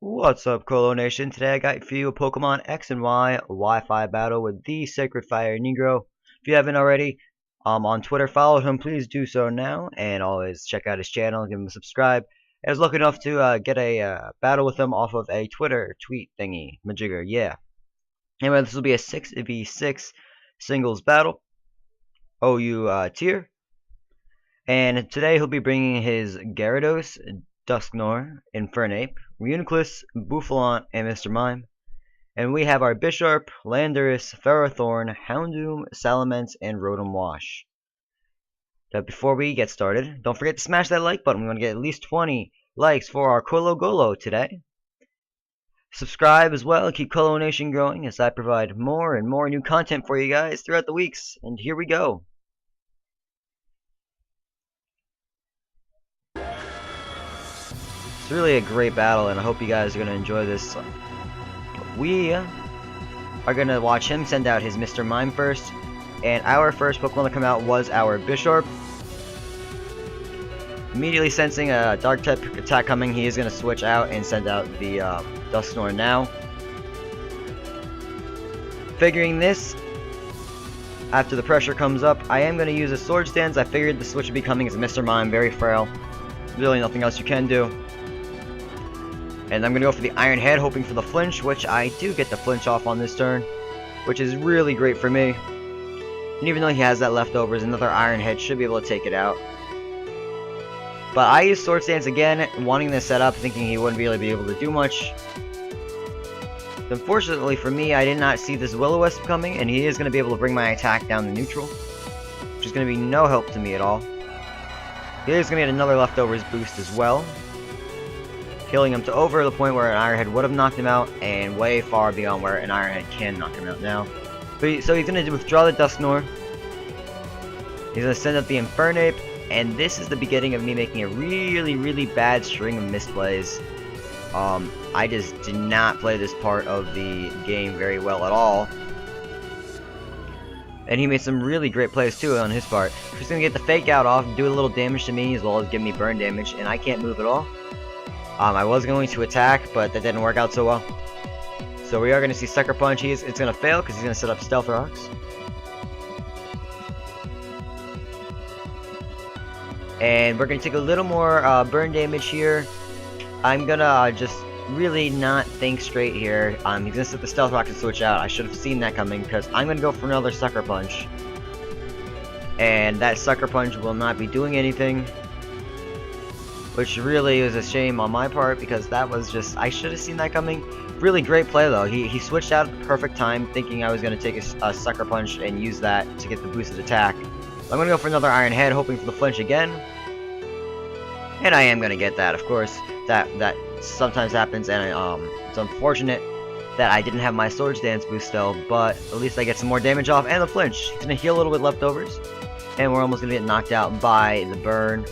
What's up, Colo Nation? Today I got for you a Pokemon X and Y Wi-Fi battle with the Sacred Fire Negro. If you haven't already, on Twitter, follow him. Please do so now, and always check out his channel. Give him a subscribe. I was lucky enough to get a battle with him off of a Twitter tweet thingy, majigger. Yeah. Anyway, this will be a 6v6 singles battle. OU tier. And today he'll be bringing his GyaraDos, Dusknoir, Infernape, Reuniclus, Bouffalant, and Mr. Mime. And we have our Bisharp, Landorus, Ferrothorn, Houndoom, Salamence, and Rotom Wash. But before we get started, don't forget to smash that like button. We want to get at least 20 likes for our GOALO today. Subscribe as well, keep Colo Nation growing as I provide more and more new content for you guys throughout the weeks. And here we go. It's really a great battle, and I hope you guys are going to enjoy this. We are going to watch him send out his Mr. Mime first, and our first Pokemon to come out was our Bisharp. Immediately sensing a Dark-type attack coming, he is going to switch out and send out the Dusknoir now. Figuring this, after the pressure comes up, I am going to use a Swords Dance. I figured the switch would be coming as Mr. Mime, very frail. Really nothing else you can do. And I'm going to go for the Iron Head, hoping for the flinch, which I do get the flinch off on this turn, which is really great for me. And even though he has that leftovers, another Iron Head should be able to take it out. But I used Swords Dance again, wanting this set up, thinking he wouldn't really be able to do much. Unfortunately for me, I did not see this Will-O-Wisp coming, and he is going to be able to bring my attack down to neutral, which is going to be no help to me at all. He is going to get another leftovers boost as well, killing him to over the point where an Iron Head would have knocked him out, and way far beyond where an Iron Head can knock him out now. So he's going to withdraw the Dusknoir. He's going to send up the Infernape, and this is the beginning of me making a really bad string of misplays. I just did not play this part of the game very well at all. And he made some really great plays too on his part. He's going to get the Fake Out off, do a little damage to me, as well as give me burn damage, and I can't move at all. I was going to attack, but that didn't work out so well. So we are going to see Sucker Punch. It's going to fail because he's going to set up Stealth Rocks. And we're going to take a little more burn damage here. I'm going to just really not think straight here. He's going to set the Stealth Rocks and switch out. I should have seen that coming because I'm going to go for another Sucker Punch. And that Sucker Punch will not be doing anything, which really is a shame on my part because that was just, I should have seen that coming. Really great play though. He switched out at the perfect time, thinking I was going to take a Sucker Punch and use that to get the boosted attack. I'm going to go for another Iron Head, hoping for the flinch again. And I am going to get that, of course. That sometimes happens, and it's unfortunate that I didn't have my Swords Dance boost still, but at least I get some more damage off and the flinch. He's going to heal a little bit leftovers, and we're almost going to get knocked out by the burn.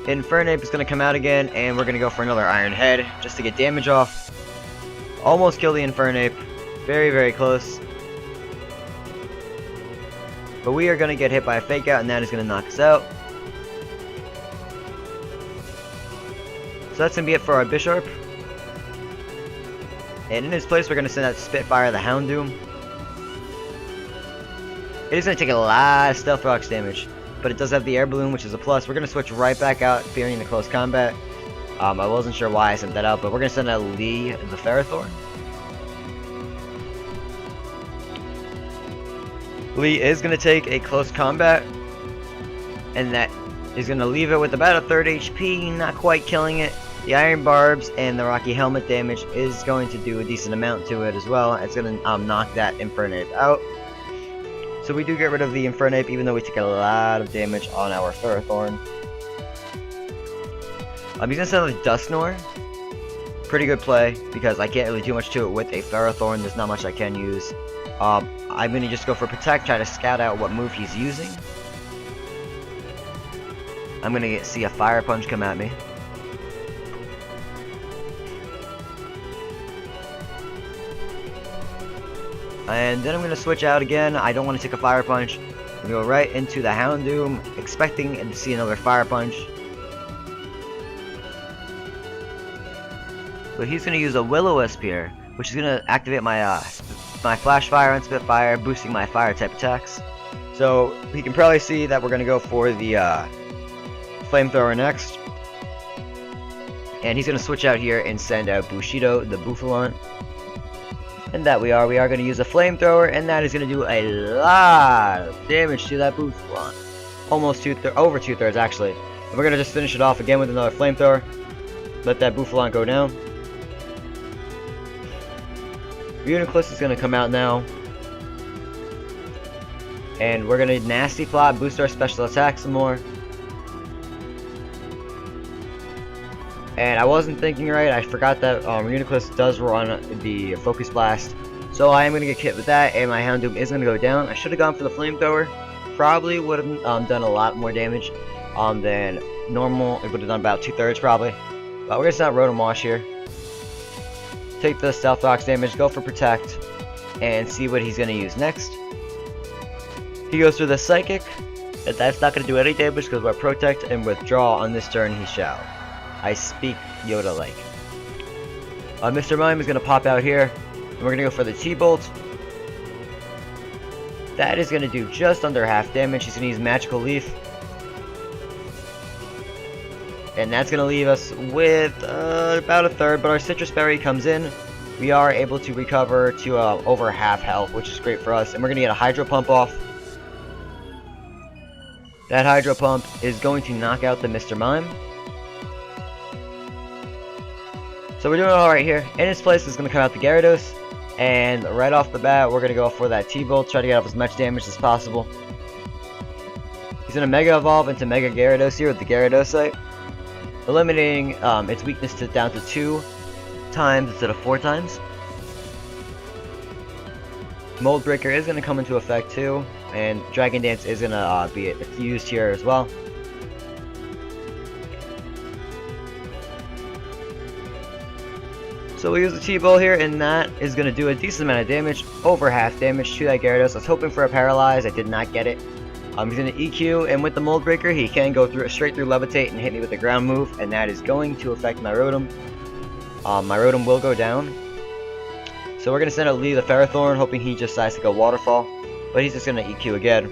Infernape is going to come out again, and we're going to go for another Iron Head just to get damage off. Almost kill the Infernape. Very close. But we are going to get hit by a Fake Out, and that is going to knock us out. So that's going to be it for our Bisharp. And in his place, we're going to send out Spitfire the Houndoom. It is going to take a lot of Stealth Rocks damage, but it does have the Air Balloon, which is a plus. We're going to switch right back out, fearing the close combat. I wasn't sure why I sent that out, but we're going to send out Lee the Ferrothorn. Lee is going to take a close combat, and that is going to leave it with about a third HP, not quite killing it. The Iron Barbs and the Rocky Helmet damage is going to do a decent amount to it as well. It's going to knock that Infernape out. So we do get rid of the Infernape, even though we take a lot of damage on our Ferrothorn. He's going to send out the Dusknoir. Pretty good play, because I can't really do much to it with a Ferrothorn. There's not much I can use. I'm going to just go for Protect, try to scout out what move he's using. I'm going to see a Fire Punch come at me. And then I'm going to switch out again. I don't want to take a Fire Punch. I'm going to go right into the Houndoom, expecting to see another Fire Punch. So he's going to use a Will-O-Wisp here, which is going to activate my my Flash Fire and Spitfire, boosting my fire type attacks. So he can probably see that we're going to go for the Flamethrower next. And he's going to switch out here and send out Bushido, the Buffalant. And that we are going to use a Flamethrower, and that is going to do a lot of damage to that Buffalant. Almost over 2/3 actually. And we're going to just finish it off again with another Flamethrower. Let that Buffalant go down. Uniclus is going to come out now. And we're going to Nasty Plot, boost our special attack some more. And I wasn't thinking right, I forgot that Uniclus does run the Focus Blast. So I am going to get hit with that, and my Houndoom is going to go down. I should have gone for the Flamethrower. Probably would have done a lot more damage than normal. It would have done about 2/3 probably. But we're going to start Rotom Wash here. Take the Stealth Rocks damage, go for Protect, and see what he's going to use next. He goes for the Psychic. That's not going to do any damage because we're Protect and Withdraw on this turn he shall. I speak Yoda-like. Mr. Mime is going to pop out here, and we're going to go for the T-Bolt. That is going to do just under half damage. He's going to use Magical Leaf. And that's going to leave us with about 1/3, but our Citrus Berry comes in. We are able to recover to over half health, which is great for us. And we're going to get a Hydro Pump off. That Hydro Pump is going to knock out the Mr. Mime. So we're doing alright here. In its place is going to come out the Gyarados. And right off the bat, we're going to go for that T-Bolt, try to get off as much damage as possible. He's going to Mega Evolve into Mega Gyarados here with the Gyaradosite, eliminating its weakness down to 2 times instead of 4 times. Mold Breaker is going to come into effect too, and Dragon Dance is going to be used here as well. So we use the T-Bolt here, and that is going to do a decent amount of damage, over half damage to that Gyarados. I was hoping for a Paralyze, I did not get it. He's going to EQ, and with the Mold Breaker, he can go straight through Levitate and hit me with a ground move, and that is going to affect my Rotom. My Rotom will go down. So we're going to send out Lee the Ferrothorn, hoping he just decides to go Waterfall, but he's just going to EQ again.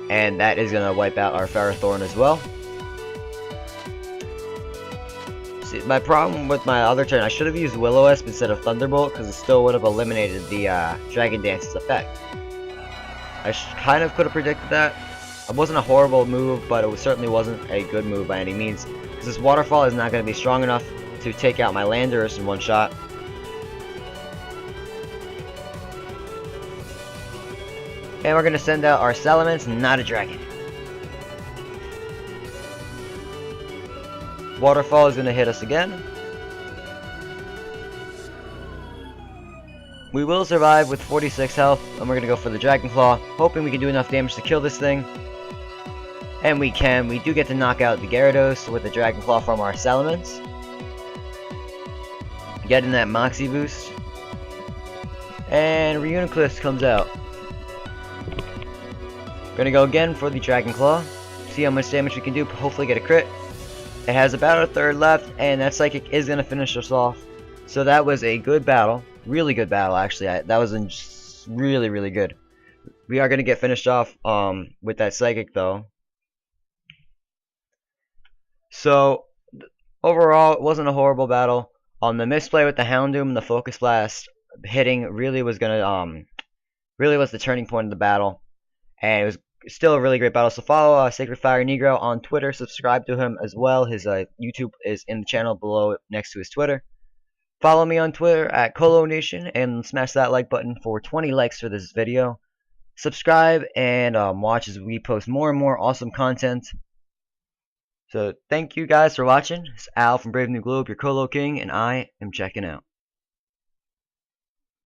And that is going to wipe out our Ferrothorn as well. See, my problem with my other turn, I should have used Will-O-Wisp instead of Thunderbolt, because it still would have eliminated the Dragon Dance's effect. I kind of could have predicted that. It wasn't a horrible move, but it certainly wasn't a good move by any means. Because this Waterfall is not going to be strong enough to take out my Landorus in one shot. And we're going to send out our Salamence, not a Dragon. Waterfall is going to hit us again. We will survive with 46 health, and we're going to go for the Dragon Claw, hoping we can do enough damage to kill this thing. And we can. We do get to knock out the Gyarados with the Dragon Claw from our Salamence, getting that Moxie boost. And Reuniclus comes out. Gonna go again for the Dragon Claw, see how much damage we can do, hopefully get a crit. It has about 1/3 left, and that Psychic is gonna finish us off. So that was a good battle. Really good battle, actually. That was really, really good. We are going to get finished off with that Psychic, though. So, overall, it wasn't a horrible battle. The misplay with the Houndoom and the Focus Blast hitting really was really was the turning point of the battle. And it was still a really great battle. So follow Sacred Fire Negro on Twitter. Subscribe to him as well. His YouTube is in the channel below next to his Twitter. Follow me on Twitter at Colo Nation and smash that like button for 20 likes for this video. Subscribe and watch as we post more and more awesome content. So thank you guys for watching. It's Al from Brave New Globe, your Colo King, and I am checking out.